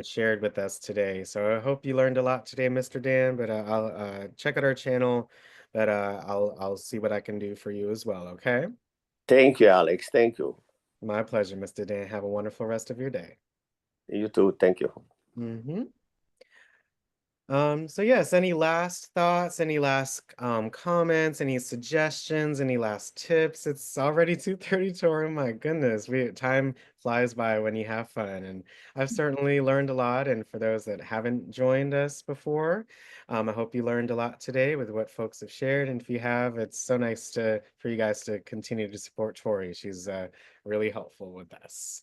shared with us today. So I hope you learned a lot today, Mr. Dan, but I'll check out our channel, but I'll see what I can do for you as well, okay? Thank you, Alex. Thank you. My pleasure, Mr. Dan. Have a wonderful rest of your day. You too. Thank you. So yes, any last thoughts, any last comments, any suggestions, any last tips? It's already 2:30, Tori. My goodness, time flies by when you have fun, and I've certainly learned a lot. And for those that haven't joined us before, I hope you learned a lot today with what folks have shared. And if you have, it's so nice for you guys to continue to support Tori. She's really helpful with us.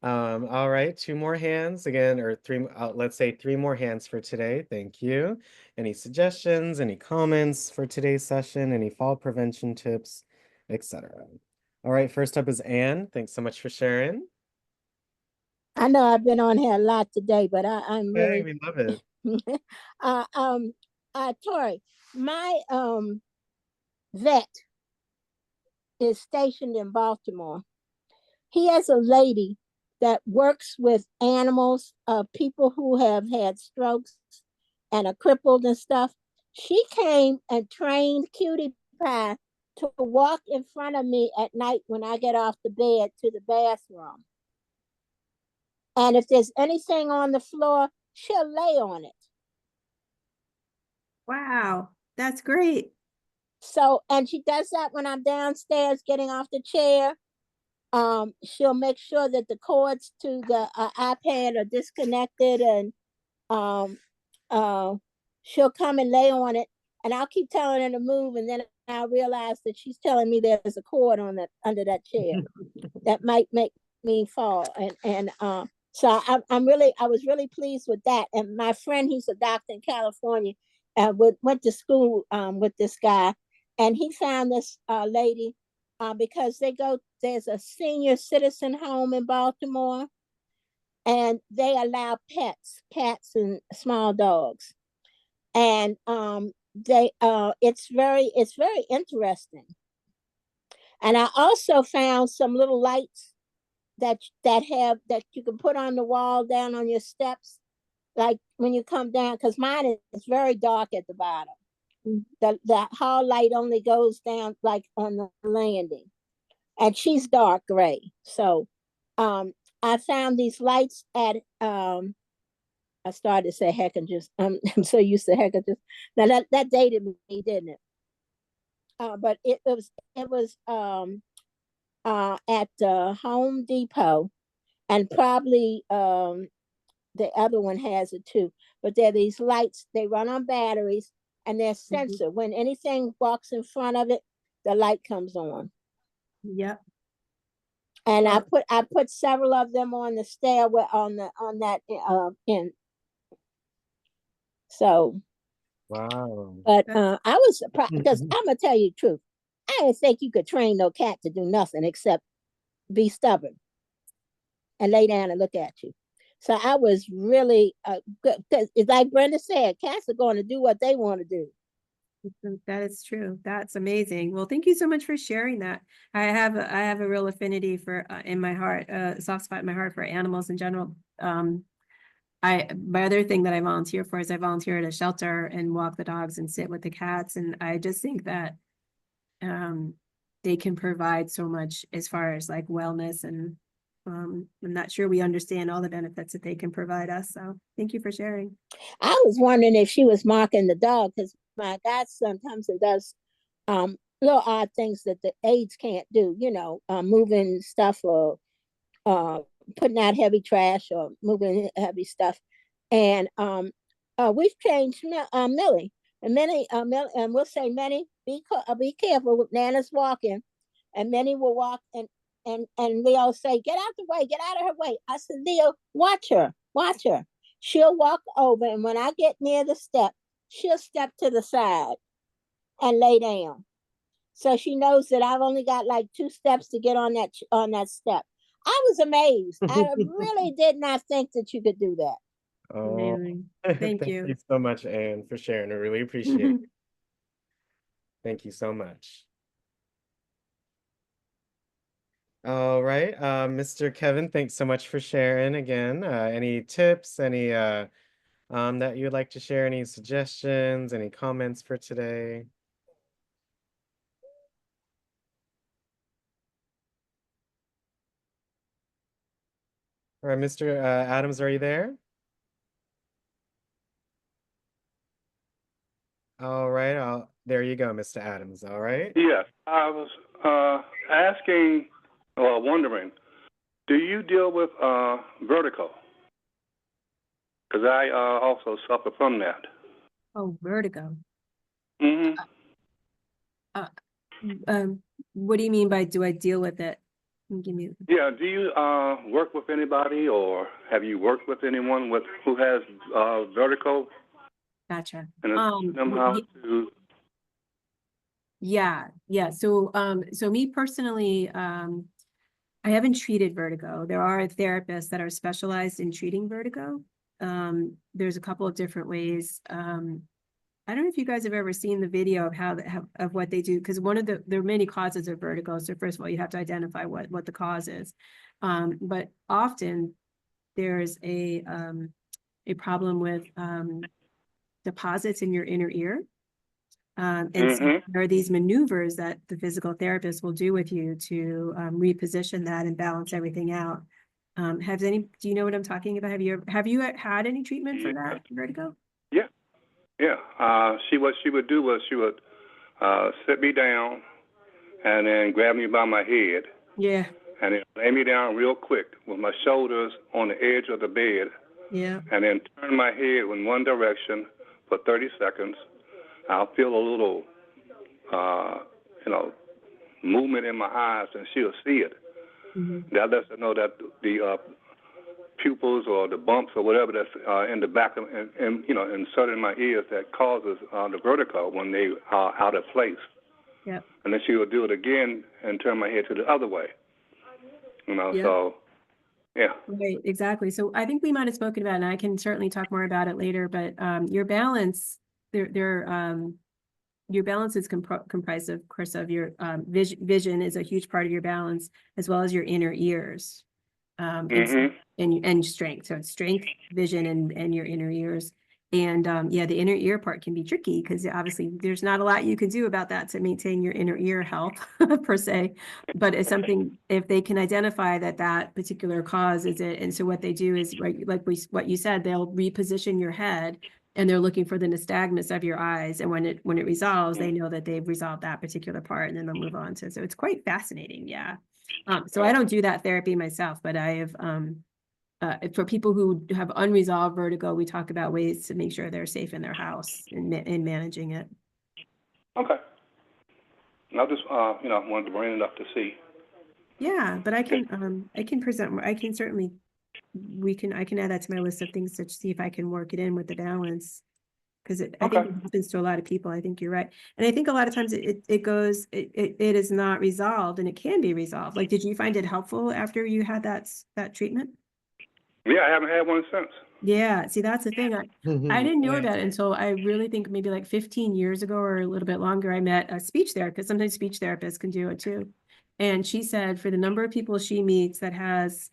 All right, 2 more hands again, or 3, let's say 3 more hands for today. Thank you. Any suggestions, any comments for today's session, any fall prevention tips, etc. All right, first up is Anne. Thanks so much for sharing. I know I've been on here a lot today, but I'm Hey, really we love it. Tori, my vet is stationed in Baltimore. He has a lady that works with animals, people who have had strokes and are crippled and stuff. She came and trained Cutie Pie to walk in front of me at night when I get off the bed to the bathroom. And if there's anything on the floor, she'll lay on it. Wow, that's great. So, and she does that when I'm downstairs getting off the chair. She'll make sure that the cords to the iPad are disconnected, and she'll come and lay on it, and I'll keep telling her to move, and then I'll realize that she's telling me there's a cord on that under that chair that might make me fall, and so I was really pleased with that. And my friend, he's a doctor in California, went to school with this guy, and he found this lady because there's a senior citizen home in Baltimore, and they allow pets, cats and small dogs. And it's very interesting. And I also found some little lights that you can put on the wall down on your steps, like when you come down, because mine is very dark at the bottom. The hall light only goes down like on the landing, and she's dark gray. So I found these lights at I started to say Heckingers. I'm so used to Heckingers. Now that dated me, didn't it? But it was at Home Depot, and probably the other one has it too. But they're these lights. They run on batteries, and they're sensor. When anything walks in front of it, the light comes on. Yep. And I put several of them on the stairway on that end. So, wow. But I was surprised because I'm gonna tell you the truth. I didn't think you could train no cat to do nothing except be stubborn and lay down and look at you. So I was really good, because it's like Brenda said, cats are going to do what they want to do. That is true. That's amazing. Well, thank you so much for sharing that. I have a real affinity for in my heart, soft spot in my heart for animals in general. My other thing that I volunteer for is I volunteer at a shelter and walk the dogs and sit with the cats. And I just think that they can provide so much as far as like wellness, and I'm not sure we understand all the benefits that they can provide us. So thank you for sharing. I was wondering if she was marking the dog, because my godson comes and does little odd things that the aides can't do, moving stuff or putting out heavy trash or moving heavy stuff. And we've changed Millie. And and we'll say, Minnie, be careful with Nana's walking. And Minnie will walk, and Leo say, get out the way, get out of her way. I said, Leo, watch her, watch her. She'll walk over, and when I get near the step, she'll step to the side and lay down. So she knows that I've only got like 2 steps to get on that step. I was amazed. I really did not think that you could do that. Oh, Amazing. Thank you. you so much, Anne, for sharing. I really appreciate it. Thank you so much. All right, Mr. Kevin, thanks so much for sharing again. Any tips, any that you'd like to share, any suggestions, any comments for today? All right, Mr. Adams, are you there? All right, there you go, Mr. Adams. All right. Yes, I was asking or wondering, do you deal with vertigo? Because I also suffer from that. Oh, vertigo. Mm-hmm. What do you mean by do I deal with it? Give me. Yeah, do you work with anybody, or have you worked with anyone who has vertigo? Gotcha. And them how to... Yeah. So me personally, I haven't treated vertigo. There are therapists that are specialized in treating vertigo. There's a couple of different ways. I don't know if you guys have ever seen the video of of what they do, because there are many causes of vertigo. So first of all, you have to identify what the cause is. But often there's a problem with deposits in your inner ear. So there are these maneuvers that the physical therapist will do with you to reposition that and balance everything out. Do you know what I'm talking about? Have you had any treatment for that vertigo? Yeah. What she would do was she would sit me down and then grab me by my head. Yeah. And then lay me down real quick with my shoulders on the edge of the bed. Yeah. And then turn my head in one direction for 30 seconds. I'll feel a little, movement in my eyes, and she'll see it. Mm-hmm. That lets her know that the pupils or the bumps or whatever that's in the back of, and inserted in my ears that causes the vertigo when they are out of place. Yep. And then she will do it again and turn my head to the other way. Yep. So, yeah. Right, exactly. So I think we might have spoken about it, and I can certainly talk more about it later, but your balance, your balance is comprised of course of your vision is a huge part of your balance, as well as your inner ears. And strength. So it's strength, vision, and your inner ears. And the inner ear part can be tricky because obviously there's not a lot you can do about that to maintain your inner ear health per se. But it's something, if they can identify that particular cause is it, and so what they do is, right, what you said, they'll reposition your head, and they're looking for the nystagmus of your eyes. And when it resolves, they know that they've resolved that particular part, and then they'll move on to. So it's quite fascinating, yeah. So I don't do that therapy myself, but I have, for people who have unresolved vertigo, we talk about ways to make sure they're safe in their house and managing it. Okay. I just, wanted to bring it up to see. Yeah, but I can present more. I can certainly, I can add that to my list of things to see if I can work it in with the balance. Because I think it happens to a lot of people. I think you're right. And I think a lot of times it is not resolved, and it can be resolved. Like, did you find it helpful after you had that treatment? Yeah, I haven't had one since. Yeah, see, that's the thing. I didn't know that until I really think maybe like 15 years ago or a little bit longer. I met a speech therapist. Sometimes speech therapists can do it too. And she said for the number of people she meets that has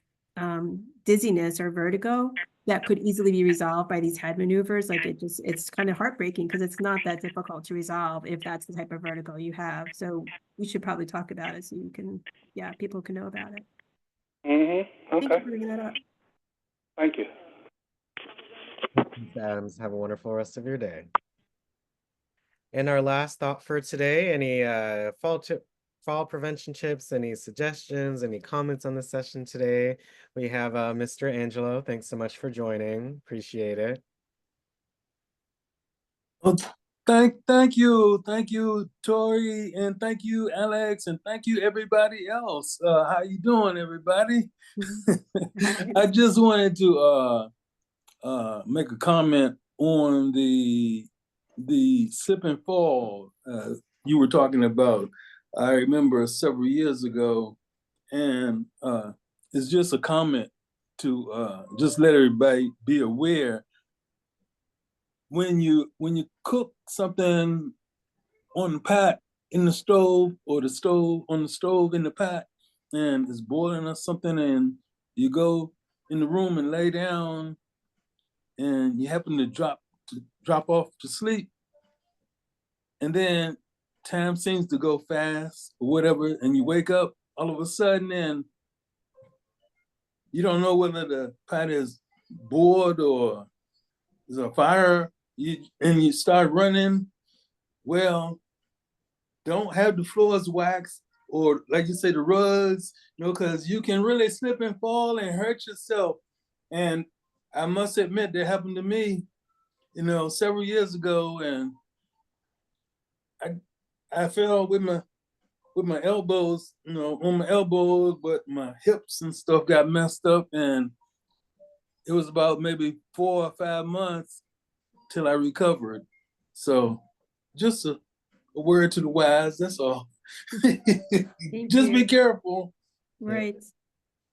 dizziness or vertigo, that could easily be resolved by these head maneuvers. Like it's kind of heartbreaking because it's not that difficult to resolve if that's the type of vertigo you have. So we should probably talk about it so you can, people can know about it. Okay. Thank you for bringing that up. Thank you. Mr. Adams, have a wonderful rest of your day. And our last thought for today, any fall prevention tips, any suggestions, any comments on the session today? We have Mr. Angelo. Thanks so much for joining. Appreciate it. Well, thank you, Tori, and thank you, Alex, and thank you, everybody else. How you doing, everybody? I just wanted to make a comment on the slip and fall you were talking about. I remember several years ago, and it's just a comment to just let everybody be aware. When you cook something on the pot in the stove, or the stove on the stove in the pot, and it's boiling or something, and you go in the room and lay down, and you happen to drop off to sleep, and then time seems to go fast or whatever, and you wake up all of a sudden, and you don't know whether the pot is boiled or there's a fire, and you start running. Well, don't have the floors waxed, or like you say, the rugs, because you can really slip and fall and hurt yourself. And I must admit, that happened to me, several years ago, and I fell with my elbows, on my elbows, but my hips and stuff got messed up, and it was about maybe 4 or 5 months till I recovered. So just a word to the wise, that's all. Just be careful. Right.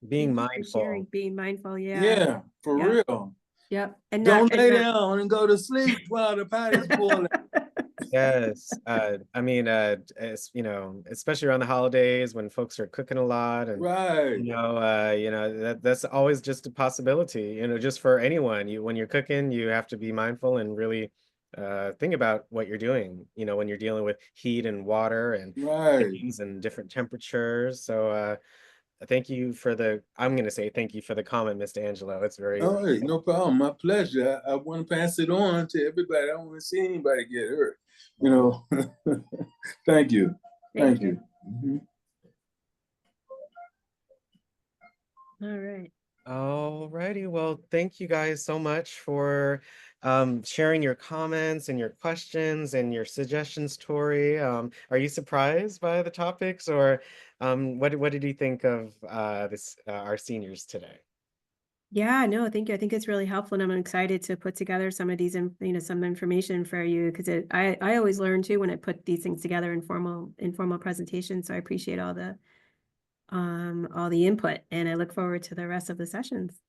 Being Thank you for sharing. mindful. Being mindful, yeah. Yeah, for real. Yep. And don't lay down and go to sleep while the pot is boiling. Yes. I mean, it's, especially around the holidays when folks are cooking a lot, and right. That's always just a possibility, just for anyone. When you're cooking, you have to be mindful and really think about what you're doing, when you're dealing with heat and water and things and different temperatures. So I'm going to say thank you for the comment, Mr. Angelo. It's very All right, no problem. My pleasure. I want to pass it on to everybody. I don't want to see anybody get hurt. Thank you. Thank you. Mm-hmm. All right. All righty. Well, thank you guys so much for sharing your comments and your questions and your suggestions, Tori. Are you surprised by the topics, or what did you think of our seniors today? Yeah, no, thank you. I think it's really helpful, and I'm excited to put together some of these, some information for you, because I always learn too when I put these things together in formal presentations. So I appreciate all the input, and I look forward to the rest of the sessions.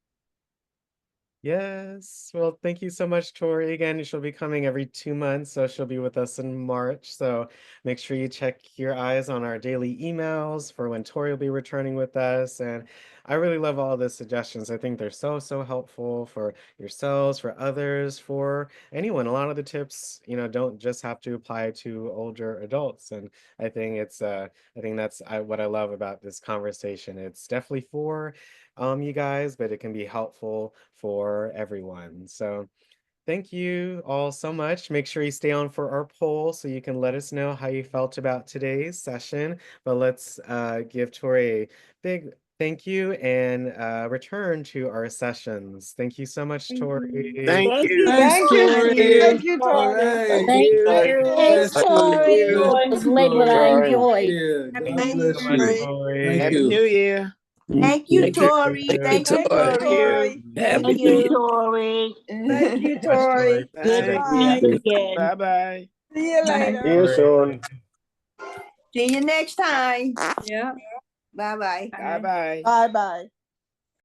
Yes. Well, thank you so much, Tori. Again, she'll be coming every 2 months, so she'll be with us in March. So make sure you check your eyes on our daily emails for when Tori will be returning with us. And I really love all the suggestions. I think they're so, so helpful for yourselves, for others, for anyone. A lot of the tips, don't just have to apply to older adults. And I think that's what I love about this conversation. It's definitely for you guys, but it can be helpful for everyone. So thank you all so much. Make sure you stay on for our poll so you can let us know how you felt about today's session. But let's give Tori a big thank you and return to our sessions. Thank you so much, Tori. Thank you. Thanks, Tori. Thank you, All Tori. right. Thanks, Bless you. Tori. Bless It was you, late, but I Tori. enjoyed. Yeah, Happy God New bless Year. you. Tori. Thank Happy you. New Year. Thank you, Thank you. Tori. Thank you, Thank you, Tori. Tori. Happy Thank New Year. you, Tori. Thank you, Much, Tori. Tori. Thanks, Good to see Bye. you again. Bye-bye. See you Bye. later. See you soon. See you next time. Yeah. Bye-bye. Bye. Bye-bye. Bye-bye.